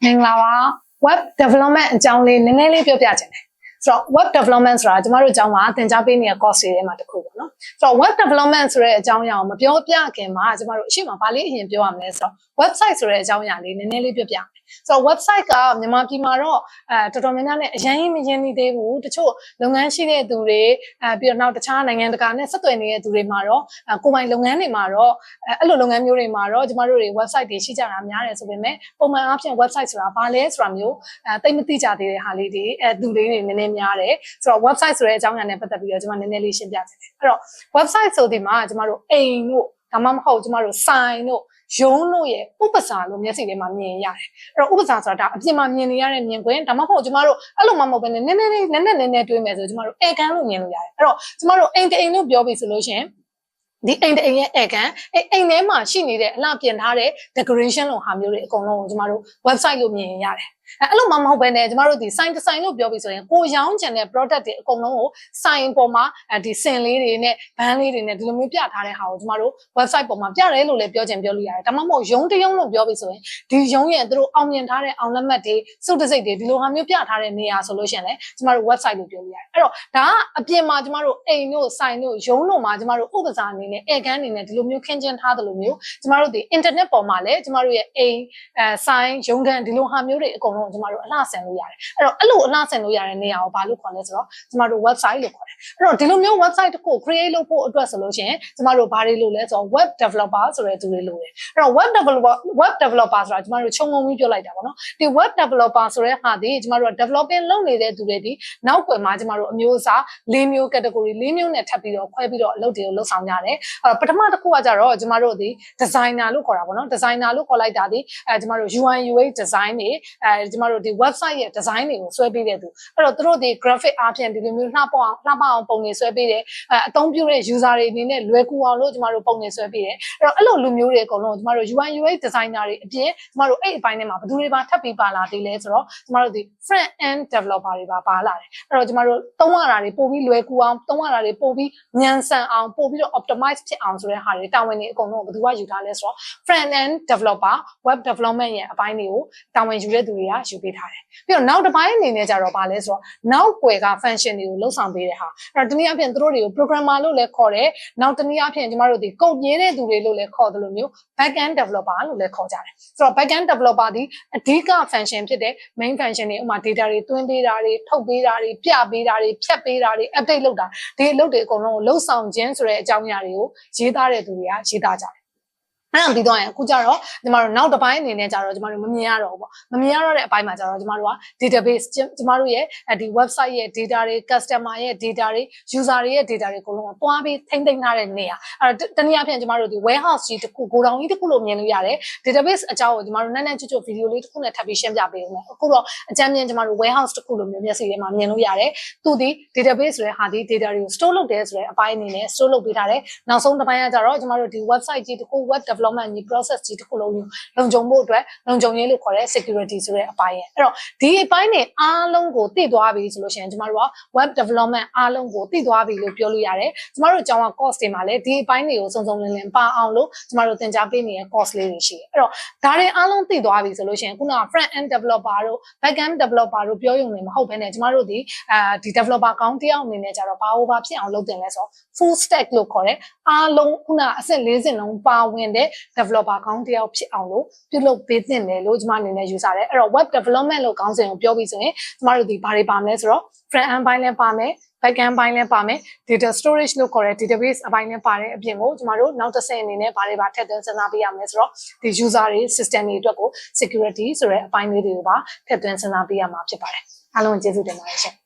မင်္ဂလာပါ web development အကြောင်းလေးနည်းနည်းလေးပြောပြချင်တယ်ဆိုတော့ web development ဆိုတာကျမတို့အကြောင်းမှာသင်ကြားပေးနေတဲ့ course တွေထဲမှာတစ်ခုပေါ့နော်ဆိုတော့ web development ဆိုတဲ့အကြောင်းအရာကိုမပြောပြခင်မှာကျမတို့အရှိမဘာလေးအရင်ပြောရမလဲဆိုတော့ website ဆိုတဲ့အကြောင်းအရာလေးနည်းနည်းလေးပြောပြမယ်ဆိုတော့ website ကမြန်မာပြည်မှာတော့တော်တော်များများနဲ့အရင်မရင်းနေသေးဘူးတချို့လုပ်ငန်းရှိတဲ့သူတွေပြီးတော့နောက်တခြားနိုင်ငံတကာနဲ့ဆက်သွယ်နေတဲ့သူတွေမှာတော့ကိုယ်ပိုင်လုပ်ငန်းတွေမှာတော့အဲ့လိုလုပ်ငန်းမျိုးတွေမှာတော့ကျမတို့တွေ website တွေရှိကြတာများတယ်ဆိုပေမဲ့ပုံမှန်အားဖြင့် website ဆိုတာဘာလဲဆိုတာမျိုးသိမသိကြသေးတဲ့ဟာလေးတွေသူလေးတွေနည်းနည်းများတယ်ဆိုတော့ website ဆိုတဲ့အကြောင်းအရာနဲ့ပတ်သက်ပြီးတော့ကျမနည်းနည်းလေးရှင်းပြချင်တယ်အဲ့တော့ website ဆိုဒီမှာကျမတို့အိမ်တို့ဒါမှမဟုတ်ကျမတို့ sign တို့ရုံးတို့ရဲ့ဥပစာလို့မျက်စိထဲမှာမြင်ရတယ်အဲ့တော့ဥပစာဆိုတာဒါအပြင်မှာမြင်နေရတဲ့မြင်ကွင်းဒါမှမဟုတ်ကျမတို့အဲ့လိုမှမဟုတ်ဘဲနည်းနည်းတွေးမယ်ဆိုကျမတို့ဧကန်လို့မြင်လို့ရတယ်အဲ့တော့ကျမတို့အိမ်တအိမ်လို့ပြောပြီးဆိုလို့ရှိရင်ဒီအိမ်တအိမ်ရဲ့ဧကန်အိမ်ထဲမှာရှိနေတဲ့အလှပြင်ထားတဲ့ decoration လိုဟာမျိုးတွေအကုန်လုံးကိုကျမတို့ website လို့မြင်ရတယ်အဲ့လိုမှမဟုတ်ဘဲနဲ့ကျမတို့ဒီ sign လို့ပြောပြီးဆိုရင်ကိုရောင်းချင်တဲ့ product တွေအကုန်လုံးကို sign ပေါ်မှာဒီစင်လေးတွေနဲ့ဘန်းလေးတွေနဲ့ဒီလိုမျိုးပြထားတဲ့ဟာကိုကျမတို့ website ပေါ်မှာပြတယ်လို့လည်းပြောလို့ရတယ်ဒါမှမဟုတ်ရုံးတရုံးလို့ပြောပြီးဆိုရင်ဒီရုံးရဲ့သူတို့အောင်မြင်ထားတဲ့အောင်လက်မှတ်တွေစုတစိတ်တွေဒီလိုဟာမျိုးပြထားတဲ့နေရာဆိုလို့ရှိရင်လည်းကျမတို့ website လို့ပြောလို့ရတယ်အဲ့တော့ဒါကအပြင်မှာကျမတို့အိမ်တို့ sign တို့ရုံးတို့မှာကျမတို့ဥပစာအနေနဲ့ဧကန်အနေနဲ့ဒီလိုမျိုးခင်းကျင်းထားတယ်လို့မျိုးကျမတို့ဒီ internet ပေါ်မှာလည်းကျမတို့ရဲ့အိမ် sign ရုံးခန်းဒီလိုဟာမျိုးတွေအကုန်လုံးကျမတို့အလှဆင်လို့ရတယ်အဲ့တော့အဲ့လိုအလှဆင်လို့ရတဲ့နေရာကိုဘာလို့ခေါ်လဲဆိုတော့ကျမတို့ website လို့ခေါ်တယ်အဲ့တော့ဒီလိုမျိုး website တစ်ခု create လုပ်ဖို့အတွက်ဆိုလို့ရှိရင်ကျမတို့ဘာတွေလုပ်လဲဆိုတော့ web developer ဆိုတဲ့သူတွေလုပ်တယ်အဲ့တော့ web developer ဆိုတာကျမတို့ခြုံငုံပြီးပြောလိုက်တာပေါ့နော်ဒီ web developer ဆိုတဲ့ဟာဒီကျမတို့ developing လုပ်နေတဲ့သူတွေဒီနောက်ွယ်မှာကျမတို့အမျိုးအစား၄မျိုး category ၄မျိုးနဲ့ထပ်ပြီးတော့ခွဲပြီးတော့အလုပ်တွေကိုလုပ်ဆောင်ကြတယ်အဲ့တော့ပထမတစ်ခုကကြတော့ကျမတို့ဒီ designer လို့ခေါ်တာပေါ့နော် designer လို့ခေါ်လိုက်တာဒီကျမတို့ UI UX design တွေကျမတို့ဒီ website ရဲ့ design တွေကိုဆွဲပေးတဲ့သူအဲ့တော့သူတို့ဒီ graphic အားဖြင့်ဒီလိုမျိုးလှပအောင်ပုံတွေဆွဲပေးတယ်အသုံးပြုတဲ့ user တွေအနေနဲ့လွယ်ကူအောင်လို့ကျမတို့ပုံတွေဆွဲပေးတယ်အဲ့တော့အဲ့လိုလူမျိုးတွေအကုန်လုံးကျမတို့ UI UX designer တွေအပြင်ကျမတို့အဲ့အပိုင်းထဲမှာဘယ်သူတွေပါထပ်ပြီးပါလာသေးလဲဆိုတော့ကျမတို့ဒီ front end developer တွေပါလာတယ်အဲ့တော့ကျမတို့သုံးရတာတွေပို့ပြီးလွယ်ကူအောင်သုံးရတာတွေပို့ပြီးမြန်ဆန်အောင်ပို့ပြီးတော့ optimize ဖြစ်အောင်ဆိုတဲ့ဟာတွေတာဝန်တွေအကုန်လုံးဘယ်သူကယူထားလဲဆိုတော့ front end developer web development ရဲ့အပိုင်းတွေကိုတာဝန်ယူတဲ့သူတွေကယူပေးထားတယ်ပြီးတော့နောက်တစ်ပိုင်းအနေနဲ့ကြတော့ဗာလဲဆိုတော့နောက်ွယ်က function တွေကိုလှုပ်ဆောင်ပေးတဲ့ဟာအဲ့တော့တနည်းအားဖြင့်သူတို့တွေကို programmer လို့လည်းခေါ်တယ်နောက်တနည်းအားဖြင့်ကျမတို့ဒီ code ရေးတဲ့သူတွေလို့လည်းခေါ်တယ်လို့မျိုး back end developer လို့လည်းခေါ်ကြတယ်ဆိုတော့ back end developer ဒီအဓိက function ဖြစ်တဲ့ main function တွေဥပမာ data တွေသွင်းပေးတာတွေထုတ်ပေးတာတွေပြပေးတာတွေဖြတ်ပေးတာတွေ update လုပ်တာဒီအလုပ်တွေအကုန်လုံးကိုလှုပ်ဆောင်ခြင်းဆိုတဲ့အကြောင်းအရာတွေကိုရေးသားတဲ့သူတွေကရေးသားကြတယ်အဲ့ဒါပြီးတော့အခုကျတော့ကျမတို့နောက်တစ်ပိုင်းအနေနဲ့ကျတော့ကျမတို့မမြင်ရတော့ဘူးပေါ့မမြင်ရတော့တဲ့အပိုင်းမှာကျတော့ကျမတို့က database ကျမတို့ရဲ့ဒီ website ရဲ့ data တွေ customer ရဲ့ data တွေ user တွေရဲ့ data တွေအကုန်လုံးကိုတွားပြီးထိမ့်သိမ်းထားတဲ့နေရာအဲ့တော့တနည်းအားဖြင့်ကျမတို့ဒီ warehouse ကြီးတစ်ခု godown ကြီးတစ်ခုလို့မြင်လို့ရတယ် database အကြောင်းကိုကျမတို့နည်းနည်းချွတ် video လေးတစ်ခုနဲ့ထပ်ပြီးရှင်းပြပေးဦးမယ်အခုတော့အကြမ်းမြင်ကျမတို့ warehouse တစ်ခုလို့မျိုးမျက်စိထဲမှာမြင်လို့ရတယ်သူဒီ database ဆိုတဲ့ဟာဒီ data တွေကို store လုပ်တယ်ဆိုတဲ့အပိုင်းအနေနဲ့ store လုပ်ပေးထားတယ်နောက်ဆုံးတစ်ပိုင်းကကျတော့ကျမတို့ဒီ website ကြီးတစ်ခု web development ကြီး process ကြီးတစ်ခုလုံးလုံခြုံဖို့အတွက်လုံခြုံရေးလို့ခေါ်တဲ့ security ဆိုတဲ့အပိုင်းရဲ့အဲ့တော့ဒီအပိုင်းတွေအားလုံးကိုသိသွားပြီဆိုလို့ရှိရင်ကျမတို့က web development အားလုံးကိုသိသွားပြီလို့ပြောလို့ရတယ်ကျမတို့အကြောင်းက course တွေမှာလည်းဒီအပိုင်းတွေကိုစုံစုံလင်လင်ပါအောင်လို့ကျမတို့သင်ကြားပေးနေတဲ့ course လေးတွေရှိတယ်အဲ့တော့ဒါတွေအားလုံးသိသွားပြီဆိုလို့ရှိရင်ခုနက front end developer တို့ back end developer တို့ပြောရုံနဲ့မဟုတ်ဘဲနဲ့ကျမတို့ဒီdeveloper ကောင်းတယောက်အနေနဲ့ကြတော့ဘာဖြစ်အောင်လုပ်တင်လဲဆိုတော့ full stack လို့ခေါ်တဲ့အားလုံးခုနအဆင့်၄ဆင့်လုံးပါဝင်တဲ့ developer ကောင်းတယောက်ဖြစ်အောင်လို့ပြုလုပ်ပေးသင့်တယ်လို့ကျမအနေနဲ့ယူဆတယ်အဲ့တော့ web development လို့ခေါင်းစဉ်ကိုပြောပြီးဆိုရင်ကျမတို့ဒီဘာတွေပါမလဲဆိုတော့ front end ဘိုင်းလည်းပါမယ် back end ဘိုင်းလည်းပါမယ် data storage လို့ခေါ်တဲ့ database အပိုင်းလည်းပါတဲ့အပြင်ကိုကျမတို့နောက်တစ်ဆင့်အနေနဲ့ဘာတွေပါထည့်သွင်းစဉ်းစားပေးရမလဲဆိုတော့ဒီ user တွေ system တွေအတွက်ကို security ဆိုတဲ့အပိုင်းလေးတွေကိုပါထည့်သွင်းစဉ်းစားပေးရမှာဖြစ်ပါတယ်အားလုံးကျေးဇူးတင်ပါတယ်ရှင်